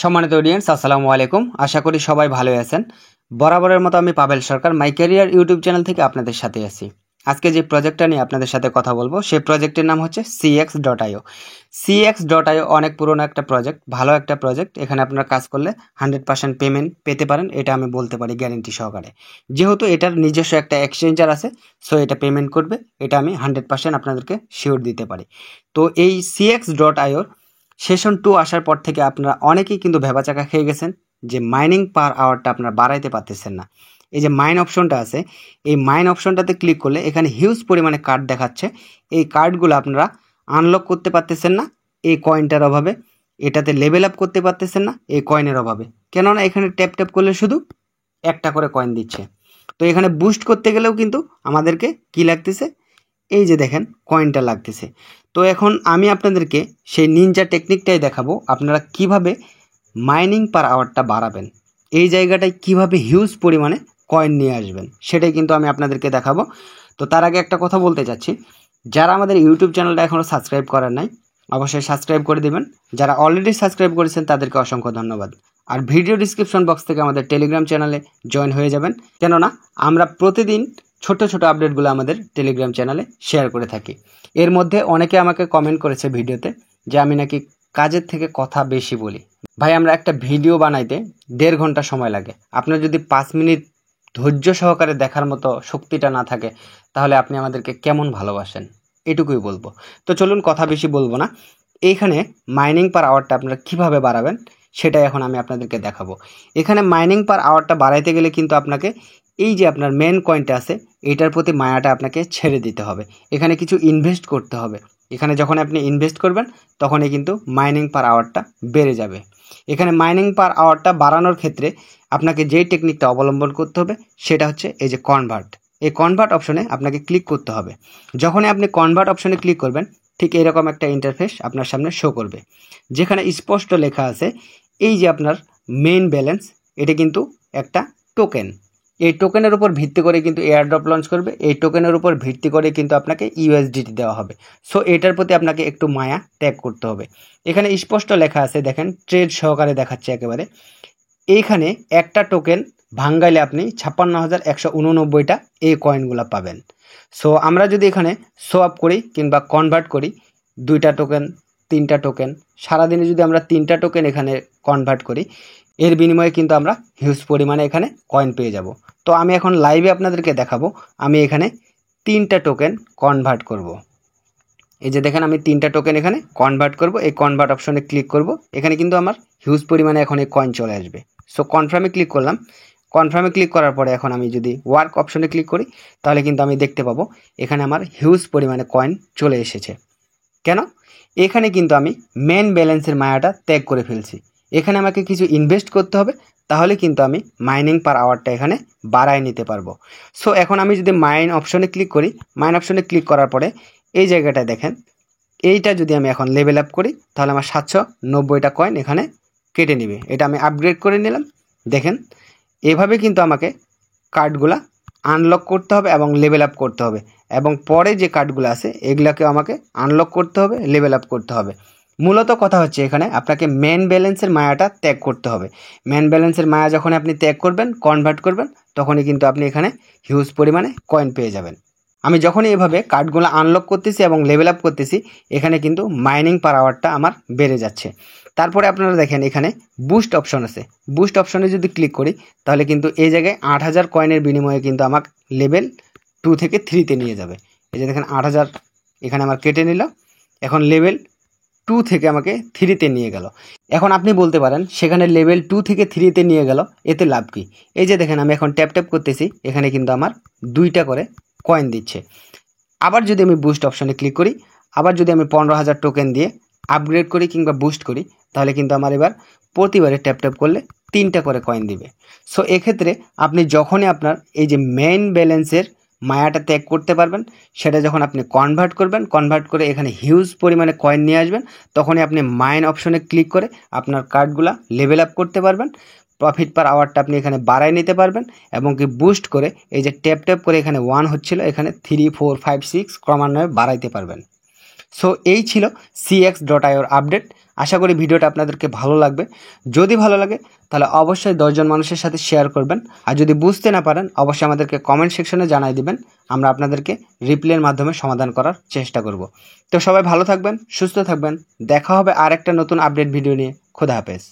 সম্মানিত অডিয়েন্স, আসসালামু আলাইকুম। আশা করি সবাই ভালো আছেন। বরাবরের মতো আমি পাবেল সরকার মাই ক্যারিয়ার ইউটিউব চ্যানেল থেকে আপনাদের সাথে আছি। আজকে যে প্রজেক্টটা নিয়ে আপনাদের সাথে কথা বলবো সেই প্রজেক্টের নাম হচ্ছে cx.io। cx.io অনেক পুরনো একটা প্রজেক্ট, ভালো একটা প্রজেক্ট। এখানে আপনারা কাজ করলে 100% পেমেন্ট পেতে পারেন, এটা আমি বলতে পারি গ্যারেন্টি সহকারে। যেহেতু এটার নিজস্ব একটা এক্সচেঞ্জার আছে, সো এটা পেমেন্ট করবে, এটা আমি 100% আপনাদেরকে শিওর দিতে পারি। তো এই cx.io সেশন 2 আসার পর থেকে আপনারা অনেকেই কিন্তু ভেবাচাকা খেয়ে গেছেন যে মাইনিং পার আওয়ারটা আপনারা বাড়াইতে পারতেছেন না। এই যে মাইন অপশনটা আছে, এই মাইন অপশনটাতে ক্লিক করলে এখানে হিউজ পরিমাণে কার্ড দেখাচ্ছে। এই কার্ডগুলো আপনারা আনলক করতে পারতেছেন না এই কয়েনটার অভাবে, এটাতে লেভেল আপ করতে পারতেছেন না এই কয়েনের অভাবে। কেননা এখানে ট্যাপ ট্যাপ করলে শুধু একটা করে কয়েন দিচ্ছে। তো এখানে বুস্ট করতে গেলেও কিন্তু আমাদেরকে কি লাগতেছে, এই যে দেখেন কয়েনটা লাগতেছে। তো এখন আমি আপনাদেরকে সেই নিনজা টেকনিকটাই দেখাবো, আপনারা কিভাবে মাইনিং পার আওয়ারটা বাড়াবেন, এই জায়গাটায় কিভাবে হিউজ পরিমাণে কয়েন নিয়ে আসবেন, সেটাই কিন্তু আমি আপনাদেরকে দেখাবো। তো তার আগে একটা কথা বলতে চাচ্ছি, যারা আমাদের ইউটিউব চ্যানেলটা এখনও সাবস্ক্রাইব করার নাই অবশ্যই সাবস্ক্রাইব করে দেবেন। যারা অলরেডি সাবস্ক্রাইব করেছেন তাদেরকে অসংখ্য ধন্যবাদ। আর ভিডিও ডিসক্রিপশন বক্স থেকে আমাদের টেলিগ্রাম চ্যানেলে জয়েন হয়ে যাবেন, কেননা আমরা প্রতিদিন ছোট ছোট আপডেটগুলো আমাদের টেলিগ্রাম চ্যানেলে শেয়ার করে থাকি। এর মধ্যে অনেকে আমাকে কমেন্ট করেছে ভিডিওতে যে আমি নাকি কাজের থেকে কথা বেশি বলি। ভাই, আমরা একটা ভিডিও বানাইতে 1.5 ঘন্টা সময় লাগে। আপনার যদি 5 মিনিট ধৈর্য সহকারে দেখার মতো শক্তিটা না থাকে, তাহলে আপনি আমাদেরকে কেমন ভালোবাসেন, এটুকুই বলবো। তো চলুন, কথা বেশি বলবো না। এইখানে মাইনিং পার আওয়ারটা আপনারা কিভাবে বাড়াবেন সেটাই এখন আমি আপনাদেরকে দেখাবো। এখানে মাইনিং পার আওয়ারটা বাড়াইতে গেলে কিন্তু আপনাকে এই যে আপনার মেন কয়েনটা আছে এটার প্রতি মায়াটা আপনাকে ছেড়ে দিতে হবে, এখানে কিছু ইনভেস্ট করতে হবে। এখানে যখন আপনি ইনভেস্ট করবেন তখনই কিন্তু মাইনিং পার আওয়ারটা বেড়ে যাবে। এখানে মাইনিং পার আওয়ারটা বাড়ানোর ক্ষেত্রে আপনাকে যেই টেকনিকটা অবলম্বন করতে হবে সেটা হচ্ছে এই যে কনভার্ট। এই কনভার্ট অপশনে আপনাকে ক্লিক করতে হবে। যখনই আপনি কনভার্ট অপশনে ক্লিক করবেন, ঠিক এরকম একটা ইন্টারফেস আপনার সামনে শো করবে, যেখানে স্পষ্ট লেখা আছে এই যে আপনার মেইন ব্যালেন্স, এটা কিন্তু একটা টোকেন। এই টোকেনের উপর ভিত্তি করে কিন্তু এয়ারড্রপ লঞ্চ করবে, এই টোকেনের উপর ভিত্তি করে কিন্তু আপনাকে ইউএসডিটি দেওয়া হবে। সো এটার প্রতি আপনাকে একটু মায়া ত্যাগ করতে হবে। এখানে স্পষ্ট লেখা আছে, দেখেন ট্রেড সহকারে দেখাচ্ছে একেবারে। এইখানে একটা টোকেন ভাঙ্গাইলে আপনি 56,189টা এই কয়েনগুলো পাবেন। সো আমরা যদি এখানে সোয়াপ করি কিংবা কনভার্ট করি 2টা টোকেন 3টা টোকেন, সারাদিনে যদি আমরা 3টা টোকেন এখানে কনভার্ট করি, এর বিনিময়ে কিন্তু আমরা হিউজ পরিমাণে এখানে কয়েন পেয়ে যাব। তো আমি এখন লাইভে আপনাদেরকে দেখাবো আমি এখানে 3টা টোকেন কনভার্ট করব। এই যে দেখেন আমি 3টা টোকেন এখানে কনভার্ট করব। এই কনভার্ট অপশনে ক্লিক করব, এখানে কিন্তু আমার হিউজ পরিমাণে এখন এই কয়েন চলে আসবে। সো কনফার্মে ক্লিক করলাম। কনফার্মে ক্লিক করার পরে এখন আমি যদি ওয়ার্ক অপশনে ক্লিক করি, তাহলে কিন্তু আমি দেখতে পাবো এখানে আমার হিউজ পরিমাণে কয়েন চলে এসেছে। কেন? এখানে কিন্তু আমি মেন ব্যালেন্সের মায়াটা ত্যাগ করে ফেলছি। এখানে আমাকে কিছু ইনভেস্ট করতে হবে, তাহলে কিন্তু আমি মাইনিং পার আওয়ারটা এখানে বাড়ায় নিতে পারবো। সো এখন আমি যদি মাইন অপশনে ক্লিক করি, মাইন অপশনে ক্লিক করার পরে এই জায়গাটায় দেখেন, এইটা যদি আমি এখন লেভেল আপ করি, তাহলে আমার 790টা কয়েন এখানে কেটে নেবে। এটা আমি আপগ্রেড করে নিলাম। দেখেন এভাবে কিন্তু আমাকে কার্ডগুলা আনলক করতে হবে এবং লেভেল আপ করতে হবে, এবং পরে যে কার্ডগুলো আছে এগুলাকে আমাকে আনলক করতে হবে, লেভেল আপ করতে হবে। মূলত কথা হচ্ছে এখানে আপনাকে মেন ব্যালেন্সের মায়াটা ত্যাগ করতে হবে। মেন ব্যালেন্সের মায়া যখন আপনি ত্যাগ করবেন, কনভার্ট করবেন, তখনই কিন্তু আপনি এখানে হিউজ পরিমাণে কয়েন পেয়ে যাবেন। আমি যখনই এভাবে কার্ডগুলো আনলক করতেছি এবং লেভেল আপ করতেছি, এখানে কিন্তু মাইনিং পার আওয়ারটা আমার বেড়ে যাচ্ছে। তারপরে আপনারা দেখেন এখানে বুস্ট অপশন আছে। বুস্ট অপশনে যদি ক্লিক করি, তাহলে কিন্তু এই জায়গায় 8,000 কয়েনের বিনিময়ে কিন্তু আমাকে লেভেল 2 থেকে 3-তে নিয়ে যাবে। এই যে দেখেন 8,000 এখানে আমার কেটে নিল, এখন লেভেল 2 থেকে আমাকে 3-তে নিয়ে গেল। এখন আপনি বলতে পারেন সেখানে লেভেল 2 থেকে 3-তে নিয়ে গেল, এতে লাভ কি? এই যে দেখেন আমি এখন ট্যাপ ট্যাপ করতেছি, এখানে কিন্তু আমার 2টা করে কয়েন দিচ্ছে। আবার যদি আমি বুস্ট অপশনে ক্লিক করি, আবার যদি আমি 15,000 টোকেন দিয়ে আপগ্রেড করি কিংবা বুস্ট করি, তাহলে কিন্তু আমার এবার প্রতিবারে ট্যাপ ট্যাপ করলে 3টা করে কয়েন দিবে। সো এক্ষেত্রে আপনি যখনই আপনার এই যে মেইন ব্যালেন্সের মায়াটা ত্যাগ করতে পারবেন, সেটা যখন আপনি কনভার্ট করবেন, কনভার্ট করে এখানে হিউজ পরিমাণে কয়েন নিয়ে আসবেন, তখনই আপনি মাইন অপশনে ক্লিক করে আপনার কার্ডগুলা লেভেল আপ করতে পারবেন। প্রফিট পার আওয়ারটা আপনি এখানে বাড়ায় নিতে পারবেন, এবং কি বুস্ট করে এই যে ট্যাপ ট্যাপ করে এখানে 1 হচ্ছিল, এখানে 3, 4, 5, 6 ক্রমান্বয়ে বাড়াইতে পারবেন। সো এই ছিল cx.io আপডেট। আশা করি ভিডিওটা আপনাদেরকে ভালো লাগবে। যদি ভালো লাগে তাহলে অবশ্যই 10 জন মানুষের সাথে শেয়ার করবেন। আর যদি বুঝতে না পারেন অবশ্যই আমাদেরকে কমেন্ট সেকশনে জানাই দিবেন, আমরা আপনাদেরকে রিপ্লাইয়ের মাধ্যমে সমাধান করার চেষ্টা করব। তো সবাই ভালো থাকবেন, সুস্থ থাকবেন, দেখা হবে আর একটা নতুন আপডেট ভিডিও নিয়ে। খোদা হাফেজ।